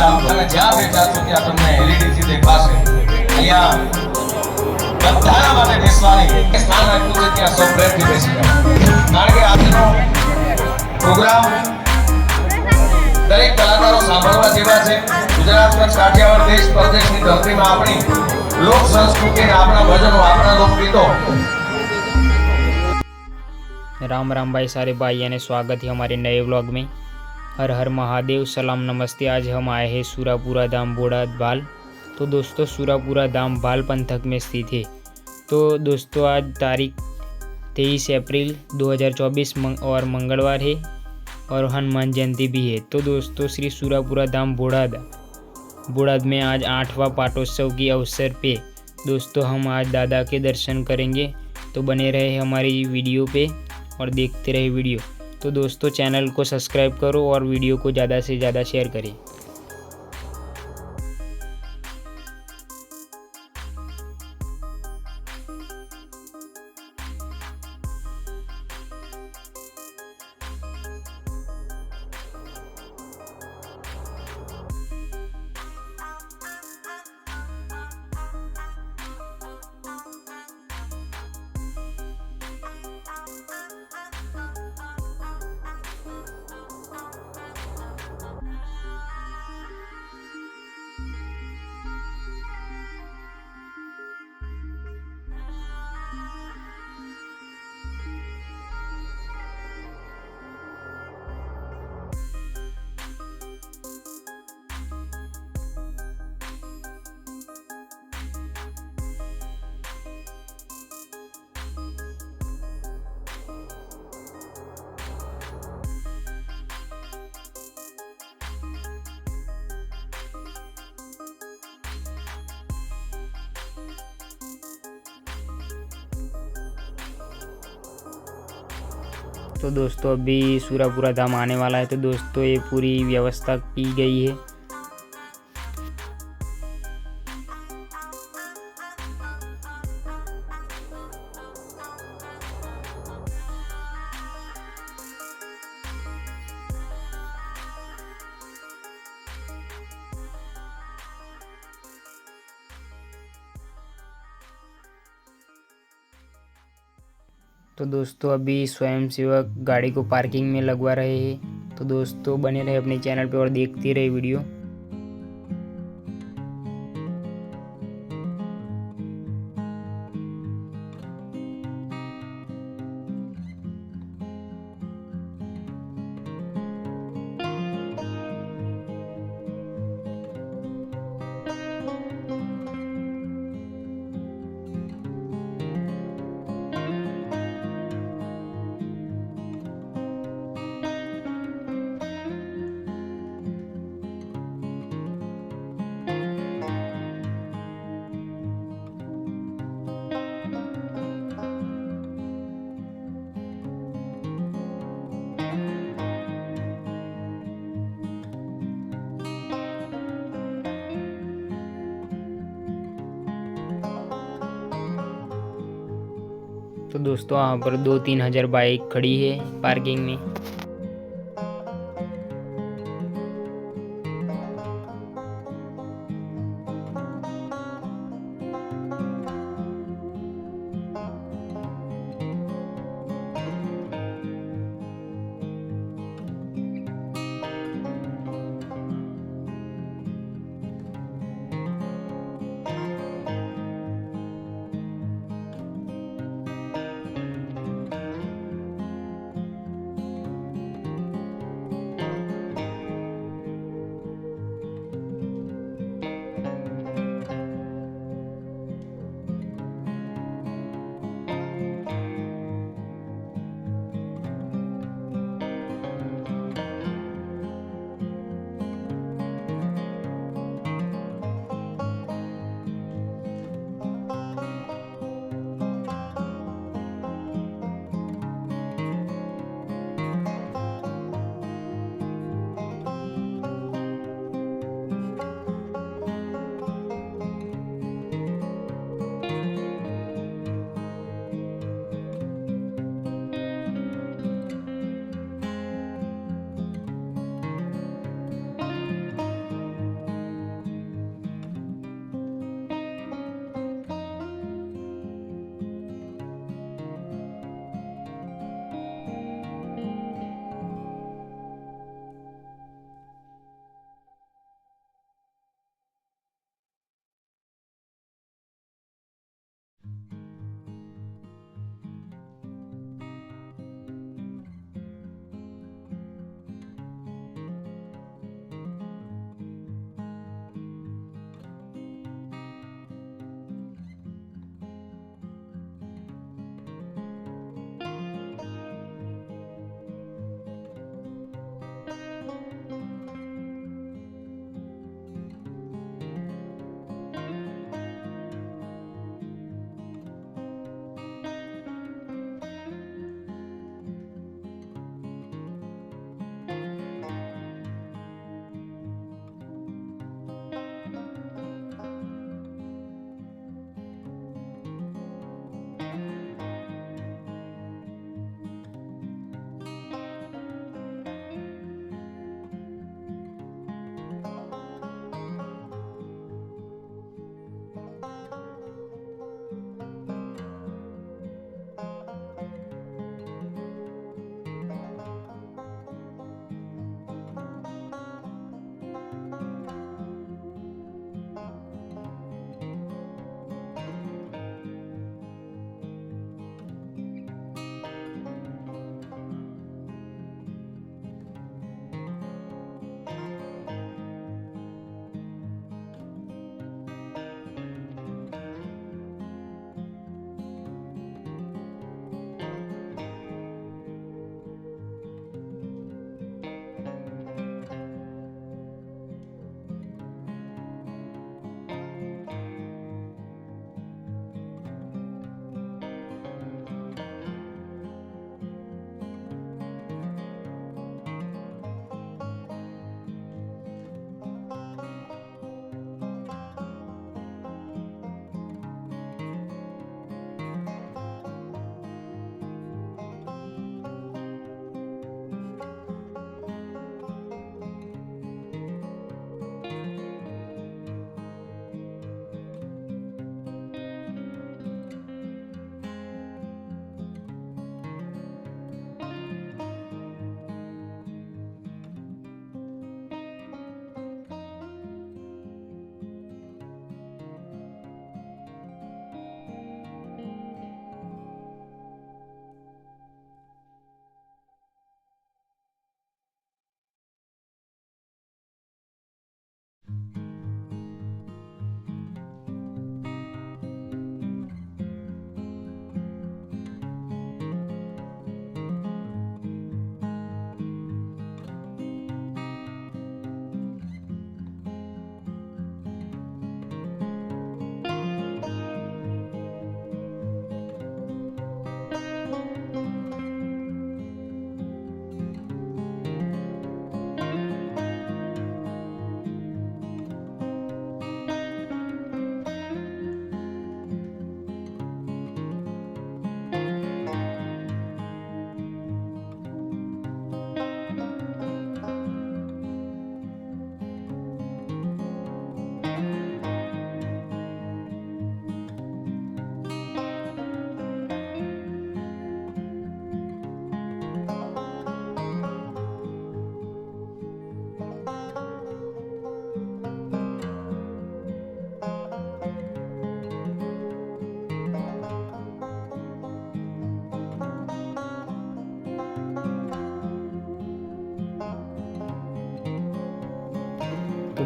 ચાલુ અને જ્યાં બેઠા છો ત્યાં તમને એલઈડી થી દેખાશે. અહીંયા બધાના માટે બેસવાની સ્થાન આપ્યું છે ત્યાં સૌ પ્રેમથી બેસી જાઓ. કારણ કે આજનો પ્રોગ્રામ દરેક કલાકારો સાંભળવા જેવા છે. ગુજરાત કચ્છ કાઠિયાવાડ દેશ પરદેશની ધરતીમાં આપણી લોક સંસ્કૃતિ અને આપણા ભજનો આપણા લોકગીતો. राम राम भाई सारे भाइयों ने स्वागत है हमारे नए व्लॉग में। हर हर महादेव, सलाम नमस्ते। आज हम आए हैं सूरापुरा धाम बोड़ाद भाल। तो दोस्तों सूरापुरा धाम भाल पंथक में स्थित है। तो दोस्तों आज तारीख 23 अप्रैल 2024 और मंगलवार है और हनुमान जयंती भी है। तो दोस्तों श्री सूरापुरा धाम बोड़ाद में आज 8वां पाटोत्सव के अवसर पे दोस्तों हम आज दादा के दर्शन करेंगे। तो बने रहे हमारी वीडियो पे और देखते रहे वीडियो। तो दोस्तों चैनल को सब्सक्राइब करो और वीडियो को ज़्यादा से ज़्यादा शेयर करें। तो दोस्तों अभी सूरापुरा धाम आने वाला है। तो दोस्तों ये पूरी व्यवस्था की गई है। तो दोस्तों अभी स्वयंसेवक गाड़ी को पार्किंग में लगवा रहे हैं। तो दोस्तों बने रहे अपने चैनल पे और देखते रहे वीडियो। तो दोस्तों यहाँ पर 2-3 हज़ार बाइक खड़ी है पार्किंग में।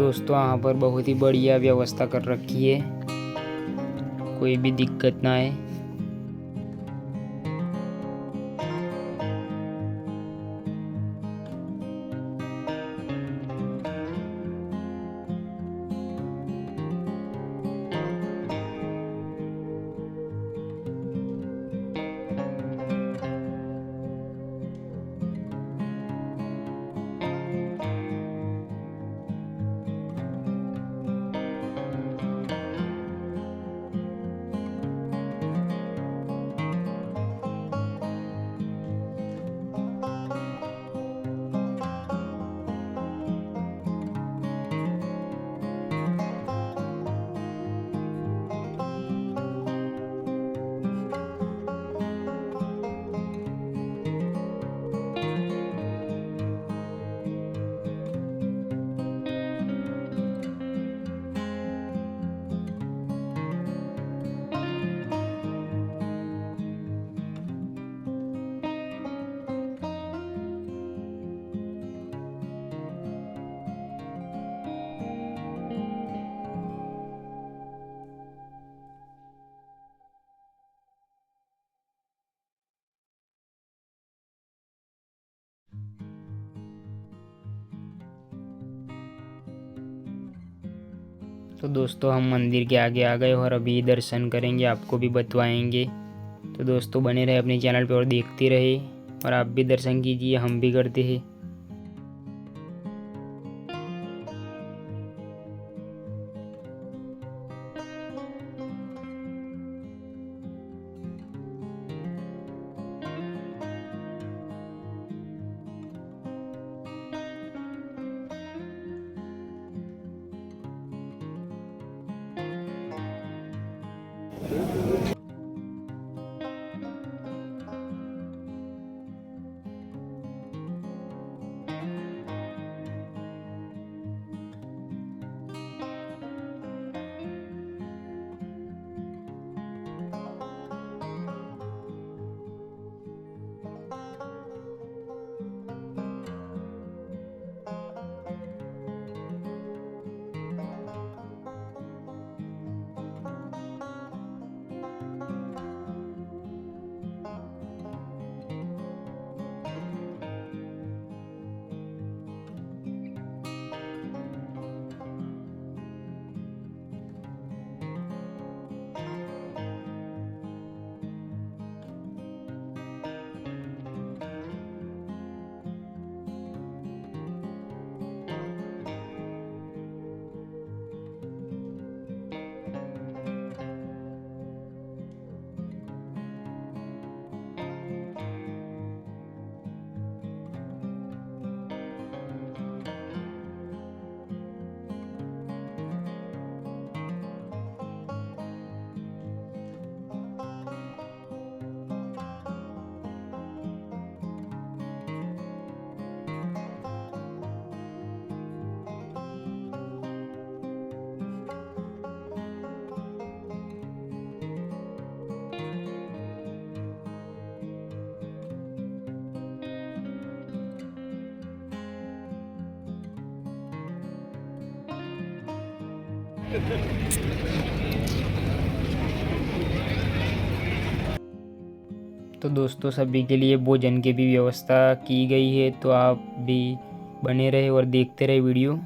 दोस्तों यहाँ पर बहुत ही बढ़िया व्यवस्था कर रखी है, कोई भी दिक्कत ना है। तो दोस्तों हम मंदिर के आगे आ गए और अभी दर्शन करेंगे, आपको भी बतवाएंगे। तो दोस्तों बने रहे अपने चैनल पे और देखते रहे, और आप भी दर्शन कीजिए, हम भी करते हैं। तो दोस्तों सभी के लिए भोजन की भी व्यवस्था की गई है, तो आप भी बने रहे और देखते रहे वीडियो।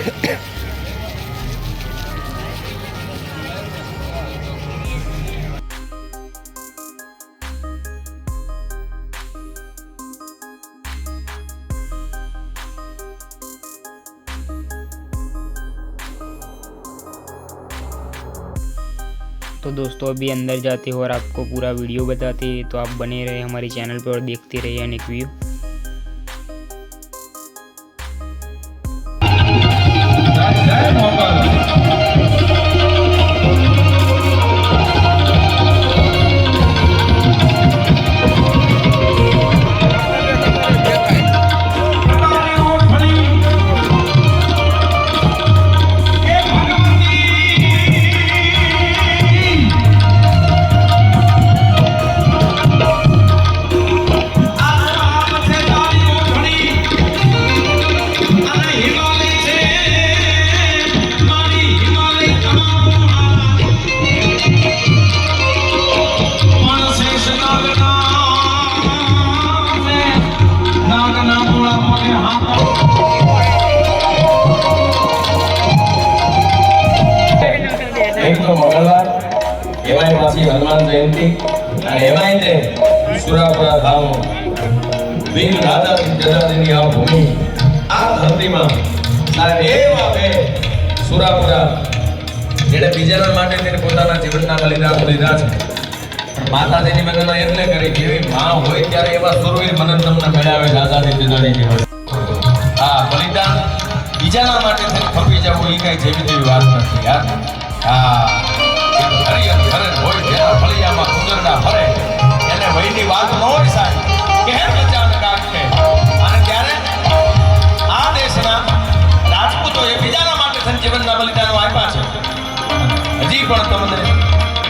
तो दोस्तों अभी अंदर जाते हो और आपको पूरा वीडियो बताते हैं, तो आप बने रहे हमारी चैनल पर और देखते रहिए अनेक व्यू। जय मोगल। એક તો મંગળવાર, એમાંય પાછી હનુમાન જયંતિ, અને એમાંય તે સુરાપુરા ધામ, વીર રાજા જજાજીની આ ભૂમિ, આ ધરતીમાં સાહેબ એવા બે સુરાપુરા જેને બીજાના માટે તેને પોતાના જીવનના બલિદાન દીધા છે. માતાજીની વંદના એટલે કરી કે એવી માં હોય ત્યારે એવા સુરવીર મને તમને મેળાવે રાજાજી જજાજી. આ બલિદાન બીજાના માટે થઈને ખપી જવું એ કઈ જેવી તેવી વાત નથી યાર. હરિયર ઘરે હોય જેના ફળિયામાં કુંદરડા ફરે એને વહીની વાત ન હોય સાહેબ કે હે અચાનક આંખે. અને ત્યારે આ દેશના રાજપૂતોએ બીજાના માટે થઈને જીવનના બલિદાનો આપ્યા છે. હજી પણ તમને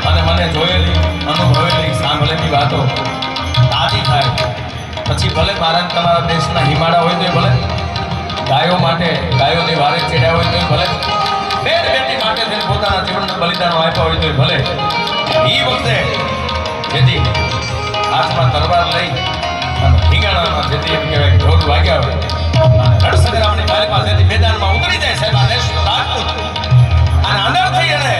અને મને જોયેલી, અનુભવેલી, સાંભળેલી વાતો તાજી થાય. પછી ભલે મારા તમારા દેશના હિમાડા હોય તો ભલે, ગાયો માટે ગાયોની વારે ચડ્યા હોય તો ભલે, બેન બેટી માટે થઈને પોતાના જીવનના બલિદાનો આપ્યા હોય તો ભલે, એ વખતે જેથી હાથમાં તલવાર લઈ અને ઠીંગાણામાં જેથી એમ કહેવાય ઢોલ વાગ્યા હોય અને રણસંગ્રામની પાલમાં જેથી મેદાનમાં ઉતરી જાય સાહેબ આ દેશનો રાજપૂત, અને અંદરથી એને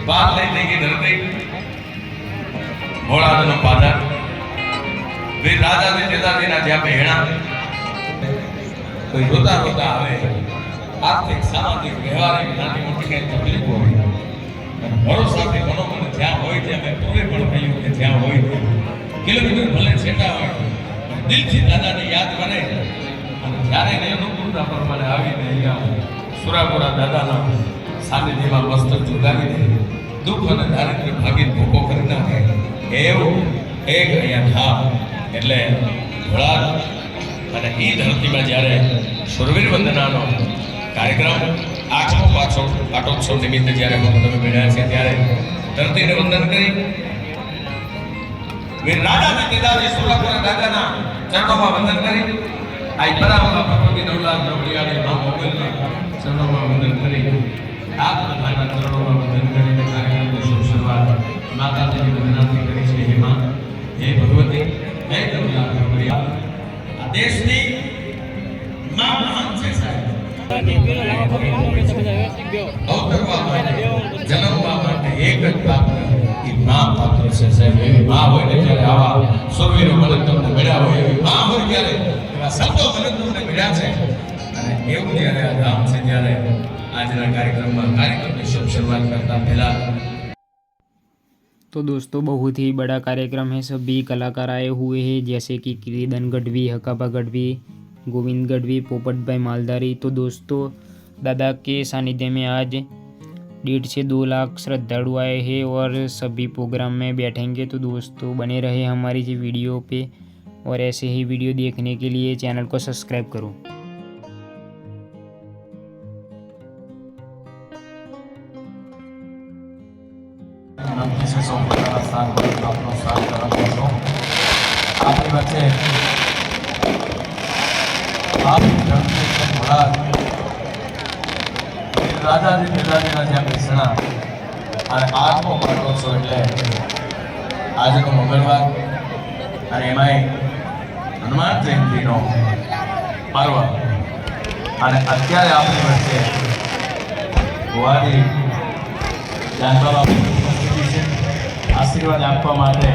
बात लेने की धरती भोळानो पादा वीर राजा ने जजाजीना ज्या भेणा કોઈ રોતા રોતા આવે. આર્થિક સામાજિક વ્યવહારિક નાની મોટી કઈ તકલીફ હોય અને ભરોસાથી મનોમન જ્યાં હોય ત્યાં મેં પૂરે પણ કહ્યું કે જ્યાં હોય કિલોમીટર ભલે છેટા હોય દિલથી દાદાને યાદ કરે. અને જ્યારે એને અનુકૂળતા પ્રમાણે આવીને અહીંયા સુરાપુરા દાદાના સાનિધ્યમાં મસ્તક ઝુકાવી દે, દુઃખ અને દારિદ્ર્ય ભાગી ભૂકો કરી નાખે એવું એક અહીંયા ધામ એટલે ભોળા. અને એ ધરતીમાં જ્યારે સુરવીર વંદનાનો કાર્યક્રમ 8મો પાટોત્સવ નિમિત્તે જ્યારે તમે મળ્યા છે ત્યારે ધરતીને વંદન કરી વીર રાજાજી જજાજી સુરાપુરા દાદાના ચરણોમાં વંદન કરી આ બરાબર ભગવતી નવલાખ નવલિયાળી મા મોગલના ચરણોમાં વંદન કરી આ બધાના ચરણોમાં વંદન કરીને કાર્યક્રમની શુભ શરૂઆત માતાજીની વંદનાથી કરી છે. હે માં, હે ભગવતી, હે નવલાખ નવલિયા, આ દેશની માં મહાન છે સાહેબ. અવતરવા માટે, જન્મવા માટે એક જ પાત્ર એ માં પાત્ર છે સાહેબ. એવી માં હોય ને ત્યારે આવા સુરવીરો મને તમને મળ્યા હોય, એવી માં હોય ત્યારે એવા સંતો મને તમને મળ્યા છે. અને એવું જ્યારે આ ધામ છે ત્યારે આજના કાર્યક્રમમાં કાર્યક્રમની શુભ શરૂઆત करता पहला तो दोस्तों बहुत ही बड़ा कार्यक्रम है, सभी कलाकार आए हुए हैं जैसे कि किरीदन गढ़वी, हकाबा गढ़वी, गोविंद गढ़वी, पोपट भाई मालधारी। तो दोस्तों दादा के सानिध्य में आज 1.5 से 2 लाख श्रद्धालु आए हैं और सभी प्रोग्राम में बैठेंगे। तो दोस्तों बने रहे हमारी जी वीडियो पे और ऐसे ही वीडियो देखने के लिए चैनल को सब्सक्राइब करो। नमकी से सौ प्रकार स्थान पर आपनो स्थान करવાનો છો આપની વચ્ચે આપની ધરતી પર ભોળા રાજાજી પ્રજાજીના જ્યાં બેસણા અને આત્મો પાટોત્સવ એટલે આજનો મંગળવાર અને એમાંય હનુમાન જયંતિનો પર્વ અને અત્યારે આપણી વચ્ચે ભુવાજી જાનબાબા આશીર્વાદ આપવા માટે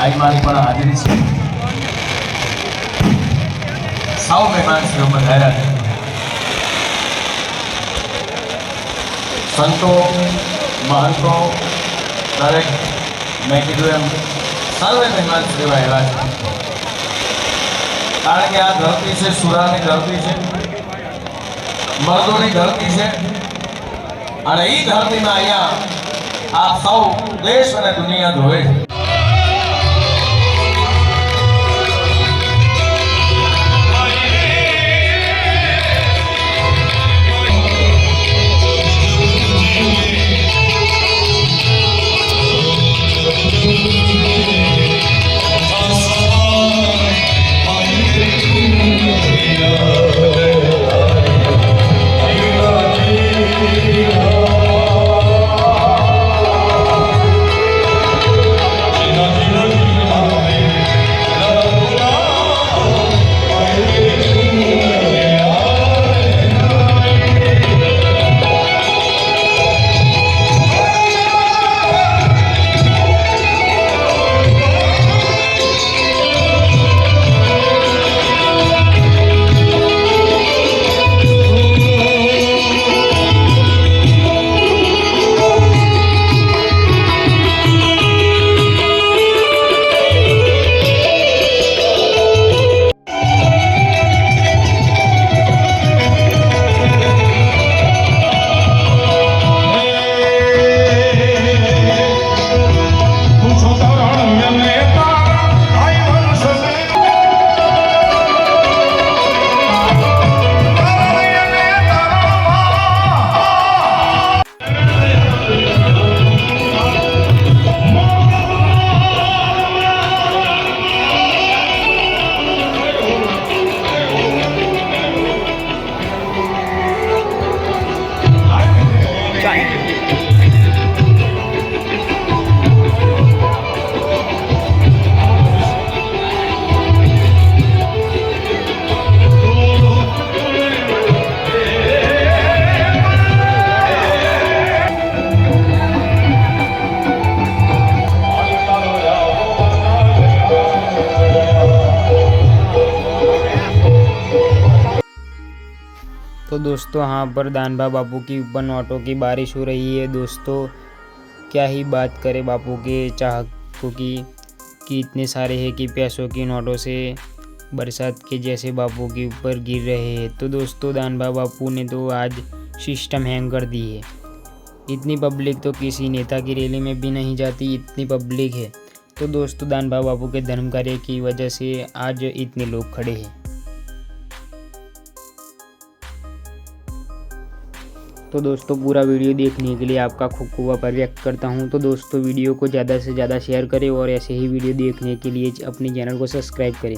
આજ મારી પણ હાજરી છે। સૌ મહેમાનશ્રીઓ પધાર્યા છે। સંતો મહંતો દરેક મેં કીધું એમ સર્વે મહેમાનશ્રીઓ આવ્યા છે, કારણ કે આ ધરતી છે સુરાની ધરતી છે, મર્દોની ધરતી છે અને એ ધરતીમાં અહીંયા આ સૌ દેશ અને દુનિયા ધોવે છે। तो दोस्तों यहाँ पर दानबा बापू की ऊपर नोटों की बारिश हो रही है। दोस्तों क्या ही बात करें बापू के चाहकों की कि इतने सारे हैं कि पैसों की नोटों से बरसात के जैसे बापू के ऊपर गिर रहे हैं। तो दोस्तों दानबा बापू ने तो आज सिस्टम हैंग कर दी है। इतनी पब्लिक तो किसी नेता की रैली में भी नहीं जाती, इतनी पब्लिक है। तो दोस्तों दानबा बापू के धर्म कार्य की वजह से आज इतने लोग खड़े हैं। तो दोस्तों पूरा वीडियो देखने के लिए आपका खूब खूब आभार व्यक्त करता हूं। तो दोस्तों वीडियो को ज़्यादा से ज़्यादा शेयर करें और ऐसे ही वीडियो देखने के लिए अपने चैनल को सब्सक्राइब करें।